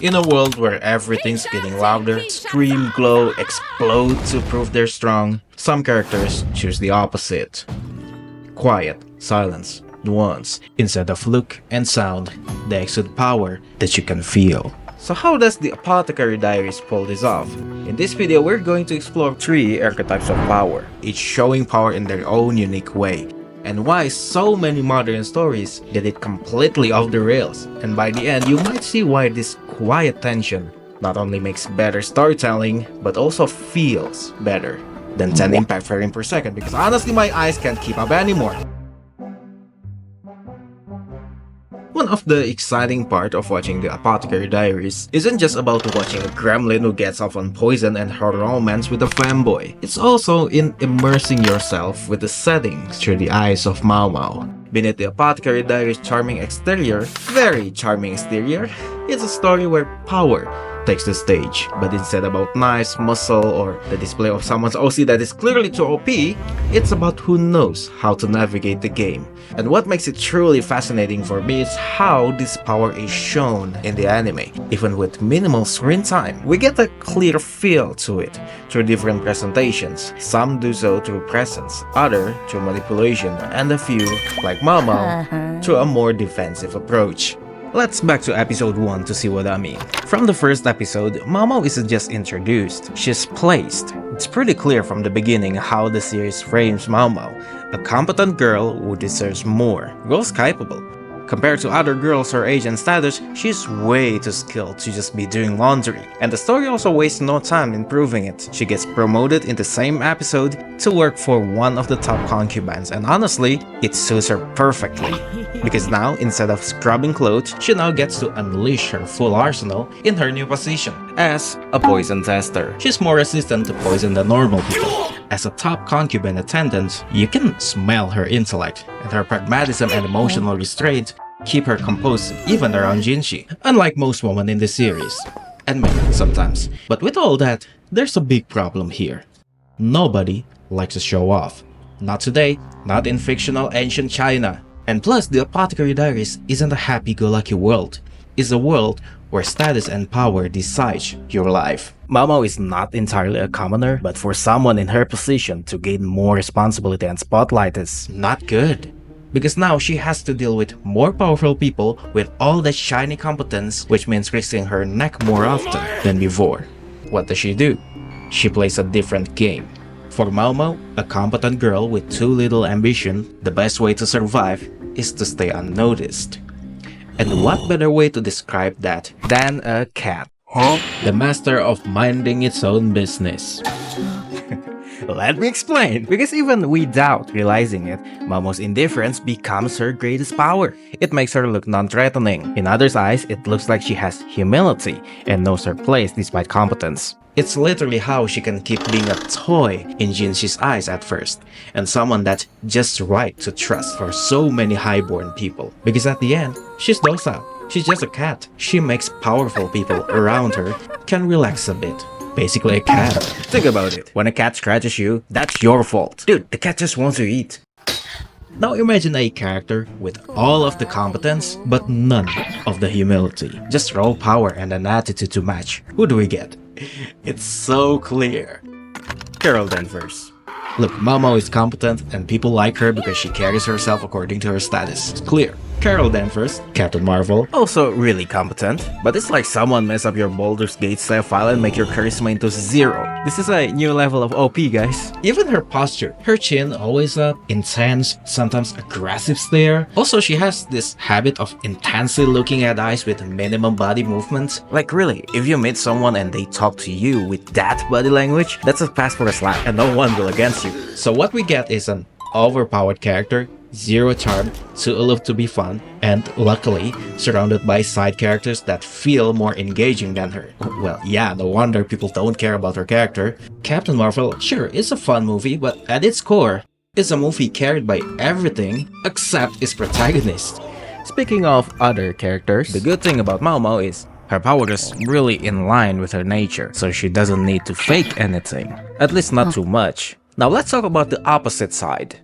In a world where everything's getting louder, scream, glow, explode to prove they're strong, some characters choose the opposite. Quiet, silence, nuance. Instead of look and sound, they exude power that you can feel. So how does the Apothecary Diaries pull this off? In this video, we're going to explore 3 archetypes of power, each showing power in their own unique way, and why so many modern stories get it completely off the rails. And by the end, you might see why this quiet tension not only makes better storytelling, but also feels better than 10 impact frames per second, because honestly my eyes can't keep up anymore. One of the exciting part of watching the Apothecary Diaries isn't just about watching a gremlin who gets off on poison and her romance with a fanboy. It's also in immersing yourself with the settings through the eyes of Maomao. Beneath the Apothecary Diaries' charming exterior, very charming exterior, it's a story where power takes the stage, but instead about knives, muscle, or the display of someone's OC that is clearly too OP, it's about who knows how to navigate the game. And what makes it truly fascinating for me is how this power is shown in the anime. Even with minimal screen time, we get a clear feel to it through different presentations. Some do so through presence, others through manipulation, and a few, like Maomao, through a more defensive approach. Let's back to episode 1 to see what I mean. From the first episode, Maomao isn't just introduced, she's placed. It's pretty clear from the beginning how the series frames Maomao, a competent girl who deserves more, girls capable. Compared to other girls her age and status, she's way too skilled to just be doing laundry. And the story also wastes no time in proving it. She gets promoted in the same episode to work for one of the top concubines, and honestly, it suits her perfectly. Because now, instead of scrubbing clothes, she now gets to unleash her full arsenal in her new position as a poison tester. She's more resistant to poison than normal people. As a top concubine attendant, you can smell her intellect, and her pragmatism and emotional restraint keep her composed even around Jinshi, unlike most women in the series. And men sometimes. But with all that, there's a big problem here. Nobody likes to show off. Not today, not in fictional ancient China. And plus, the Apothecary Diaries isn't a happy-go-lucky world. It's a world where status and power decides your life. Maomao is not entirely a commoner, but for someone in her position to gain more responsibility and spotlight is not good. Because now she has to deal with more powerful people with all that shiny competence, which means risking her neck more often than before. What does she do? She plays a different game. For Maomao, a competent girl with too little ambition, the best way to survive is to stay unnoticed. And what better way to describe that than a cat? The master of minding its own business. Let me explain. Because even without realizing it, Maomao's indifference becomes her greatest power. It makes her look non-threatening. In others' eyes, it looks like she has humility and knows her place despite competence. It's literally how she can keep being a toy in Jinshi's eyes at first, and someone that's just right to trust for so many highborn people. Because at the end, she's docile. She's just a cat. She makes powerful people around her can relax a bit. Basically a cat. Think about it. When a cat scratches you, that's your fault. Dude, the cat just wants to eat. Now imagine a character with all of the competence, but none of the humility. Just raw power and an attitude to match. Who do we get? It's so clear. Carol Danvers. Look, Maomao is competent and people like her because she carries herself according to her status. It's clear. Carol Danvers, Captain Marvel, also really competent, but it's like someone mess up your Baldur's Gate save file and make your charisma into 0. This is a new level of OP, guys. Even her posture, her chin always up, intense, sometimes aggressive stare. Also, she has this habit of intensely looking at eyes with minimum body movement. Like really, if you meet someone and they talk to you with that body language, that's a pass for a slap and no one will against you. So what we get is an overpowered character, 0 charm, too aloof to be fun, and luckily surrounded by side characters that feel more engaging than her. Well, yeah, no wonder people don't care about her character. Captain Marvel, sure, it's a fun movie, but at its core, it's a movie carried by everything except its protagonist. Speaking of other characters, the good thing about Maomao is her power is really in line with her nature, so she doesn't need to fake anything. At least not too much. Now let's talk about the opposite side.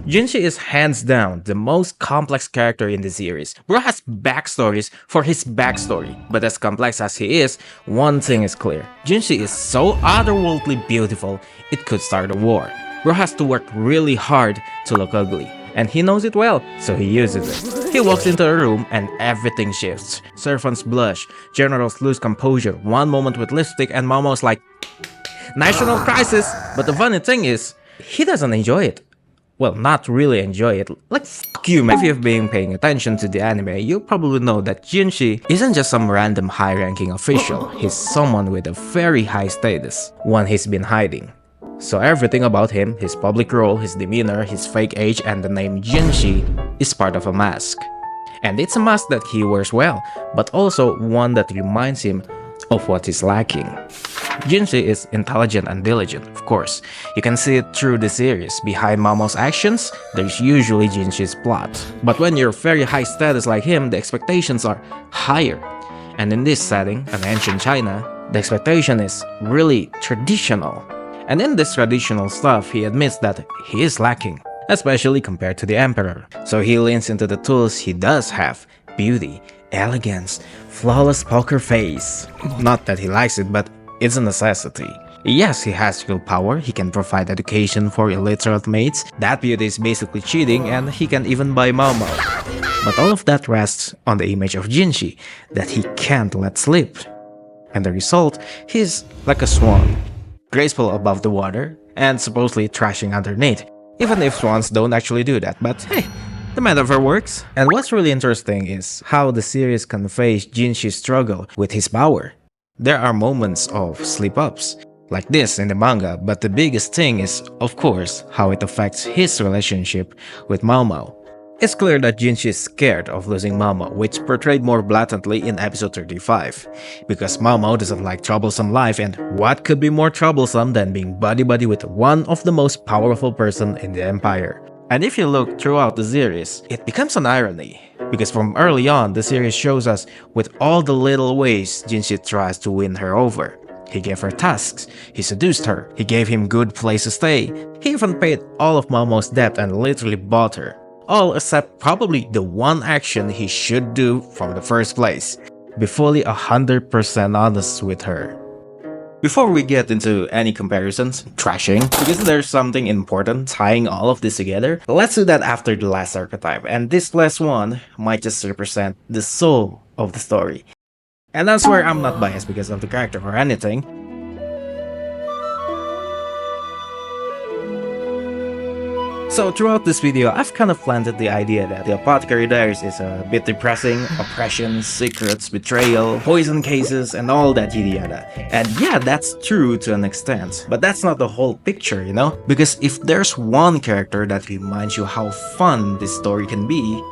Jinshi is hands down the most complex character in the series. Bro has backstories for his backstory, but as complex as he is, one thing is clear. Jinshi is so otherworldly beautiful, it could start a war. Bro has to work really hard to look ugly, and he knows it well, so he uses it. He walks into a room and everything shifts. Servants blush, generals lose composure, one moment with lipstick and Maomao's like, national crisis! But the funny thing is, he doesn't enjoy it. Well, not really enjoy it, like fuck you man. If you've been paying attention to the anime, you probably know that Jinshi isn't just some random high-ranking official, he's someone with a very high status, one he's been hiding. So everything about him, his public role, his demeanor, his fake age, and the name Jinshi is part of a mask. And it's a mask that he wears well, but also one that reminds him of what is lacking. Jinshi is intelligent and diligent, of course. You can see it through the series. Behind Maomao's actions, there's usually Jinshi's plot. But when you're very high status like him, the expectations are higher. And in this setting, an ancient China, the expectation is really traditional. And in this traditional stuff, he admits that he is lacking, especially compared to the emperor. So he leans into the tools he does have: beauty, elegance, flawless poker face. Not that he likes it, but it's a necessity. Yes, he has real power, he can provide education for illiterate mates, that beauty is basically cheating, and he can even buy Maomao. But all of that rests on the image of Jinshi that he can't let slip. And the result, he's like a swan, graceful above the water, and supposedly trashing underneath. Even if swans don't actually do that, but hey, the metaphor works. And what's really interesting is how the series conveys Jinshi's struggle with his power. There are moments of slip-ups, like this in the manga, but the biggest thing is, of course, how it affects his relationship with Maomao. It's clear that Jinshi is scared of losing Maomao, which is portrayed more blatantly in episode 35, because Maomao doesn't like troublesome life, and what could be more troublesome than being buddy-buddy with one of the most powerful person in the empire? And if you look throughout the series, it becomes an irony. Because from early on, the series shows us with all the little ways Jinshi tries to win her over. He gave her tasks, he seduced her, he gave him good place to stay, he even paid all of Maomao's debt and literally bought her. All except probably the one action he should do from the first place. Be fully 100% honest with her. Before we get into any comparisons, trashing, because there's something important tying all of this together, let's do that after the last archetype, and this last one might just represent the soul of the story. And I swear I'm not biased because of the character or anything. So throughout this video, I've kind of planted the idea that the Apothecary Diaries is a bit depressing, oppression, secrets, betrayal, poison cases, and all that yada yada. And yeah, that's true to an extent, but that's not the whole picture, you know? Because if there's one character that reminds you how fun this story can be,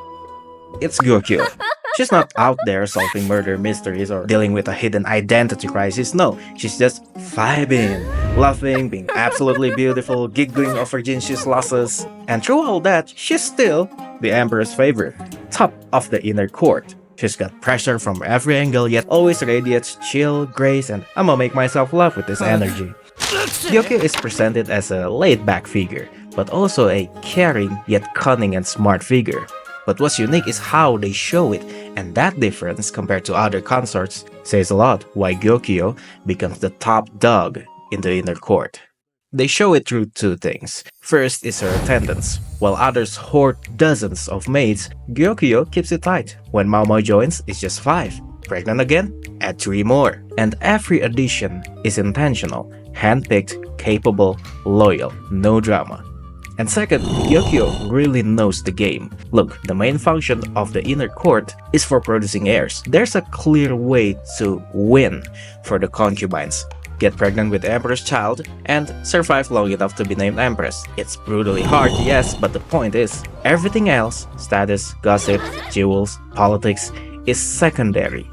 it's Gyokuyou. She's not out there solving murder mysteries or dealing with a hidden identity crisis, no, she's just vibing, laughing, being absolutely beautiful, giggling over Jinshi's losses, and through all that, she's still the Emperor's favorite, top of the inner court. She's got pressure from every angle, yet always radiates chill, grace, and I'ma make myself laugh with this energy. Gyokuyou is presented as a laid-back figure, but also a caring yet cunning and smart figure. But what's unique is how they show it, and that difference compared to other consorts says a lot why Gyokuyou becomes the top dog in the inner court. They show it through two things. First is her attendance. While others hoard dozens of maids, Gyokuyou keeps it tight. When Maomao joins, it's just 5. Pregnant again? Add 3 more. And every addition is intentional, handpicked, capable, loyal, no drama. And second, Gyokuyou really knows the game. Look, the main function of the inner court is for producing heirs. There's a clear way to win for the concubines. Get pregnant with the Emperor's child, and survive long enough to be named Empress. It's brutally hard, yes, but the point is, everything else, status, gossip, jewels, politics, is secondary.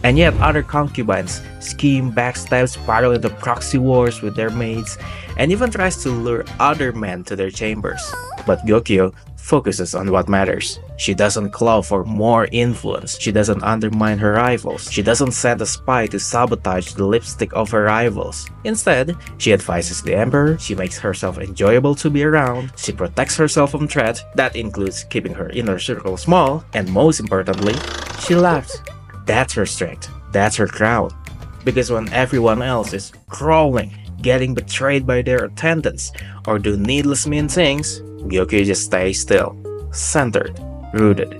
And yet other concubines scheme, backstab, spiral into proxy wars with their maids, and even tries to lure other men to their chambers. But Gyokuyou focuses on what matters. She doesn't claw for more influence. She doesn't undermine her rivals. She doesn't send a spy to sabotage the lipstick of her rivals. Instead, she advises the emperor, she makes herself enjoyable to be around, she protects herself from threat, that includes keeping her inner circle small, and most importantly, she laughs. That's her strength. That's her crown. Because when everyone else is crawling, getting betrayed by their attendants, or do needless mean things, Gyokuyou just stays still, centered, rooted.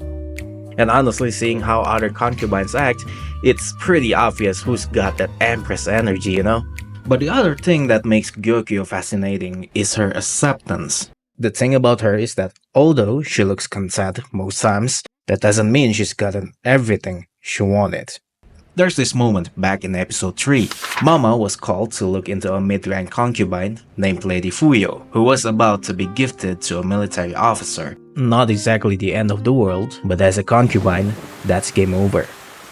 And honestly, seeing how other concubines act, it's pretty obvious who's got that empress energy, you know? But the other thing that makes Gyokuyou fascinating is her acceptance. The thing about her is that although she looks content most times, that doesn't mean she's gotten everything she wanted. There's this moment back in episode 3. Maomao was called to look into a mid-rank concubine named Lady Fuyo, who was about to be gifted to a military officer. Not exactly the end of the world, but as a concubine, that's game over.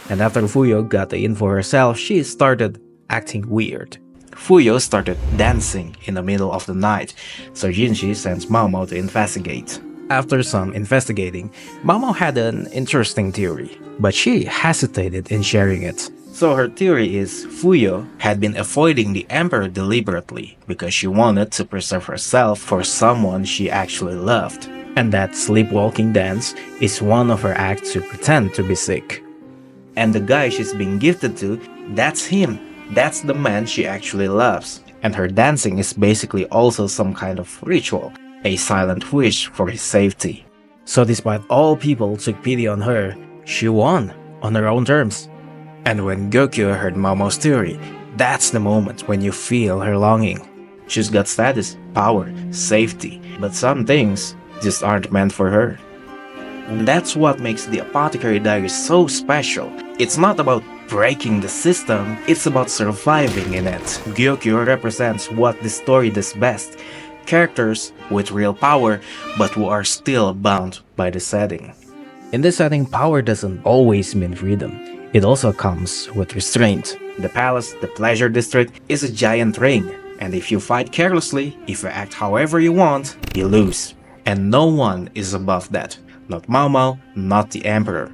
And after Fuyo got the info herself, she started acting weird. Fuyo started dancing in the middle of the night, so Jinshi sends Maomao to investigate. After some investigating, Maomao had an interesting theory, but she hesitated in sharing it. So her theory is Fuyo had been avoiding the emperor deliberately because she wanted to preserve herself for someone she actually loved. And that sleepwalking dance is one of her acts to pretend to be sick. And the guy she's being gifted to, that's him. That's the man she actually loves. And her dancing is basically also some kind of ritual. A silent wish for his safety. So despite all people took pity on her, she won on her own terms. And when Gyokuyou heard Maomao's theory, that's the moment when you feel her longing. She's got status, power, safety, but some things just aren't meant for her. And that's what makes the Apothecary Diaries so special. It's not about breaking the system, it's about surviving in it. Gyokuyou represents what this story does best. Characters with real power, but who are still bound by the setting. In this setting, power doesn't always mean freedom. It also comes with restraint. The palace, the pleasure district, is a giant ring, and if you fight carelessly, if you act however you want, you lose. And no one is above that. Not Maomao, not the emperor.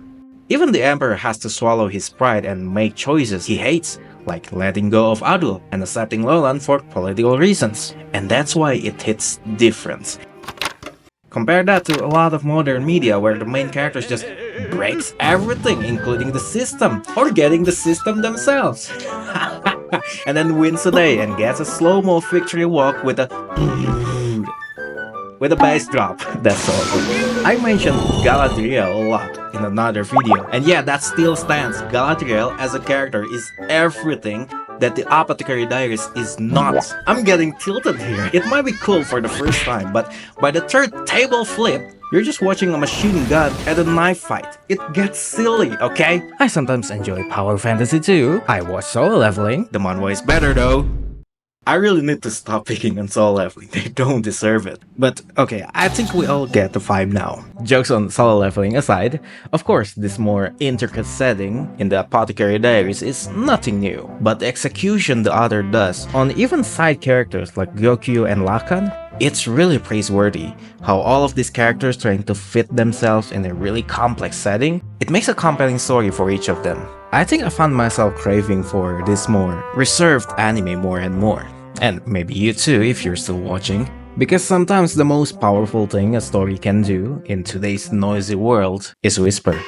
Even the emperor has to swallow his pride and make choices he hates, like letting go of Adul and accepting Lolan for political reasons. And that's why it hits different. Compare that to a lot of modern media where the main characters just breaks everything, including the system, or getting the system themselves. And then wins the day and gets a slow-mo victory walk with a bass drop. That's all. I mentioned Galadriel a lot in another video, and yeah, that still stands. Galadriel as a character is everything that the Apothecary Diaries is not. I'm getting tilted here. It might be cool for the first time, but by the third table flip, you're just watching a machine gun at a knife fight. It gets silly, okay? I sometimes enjoy power fantasy too. I watch Solo Leveling. The manhwa is better though. I really need to stop picking on Solo Leveling, they don't deserve it. But okay, I think we all get the vibe now. Jokes on Solo Leveling aside, of course this more intricate setting in the Apothecary Diaries is nothing new. But the execution the author does on even side characters like Gyokuyou and Lakan, it's really praiseworthy. How all of these characters trying to fit themselves in a really complex setting, it makes a compelling story for each of them. I think I found myself craving for this more reserved anime more and more. And maybe you too if you're still watching. Because sometimes the most powerful thing a story can do in today's noisy world is whisper.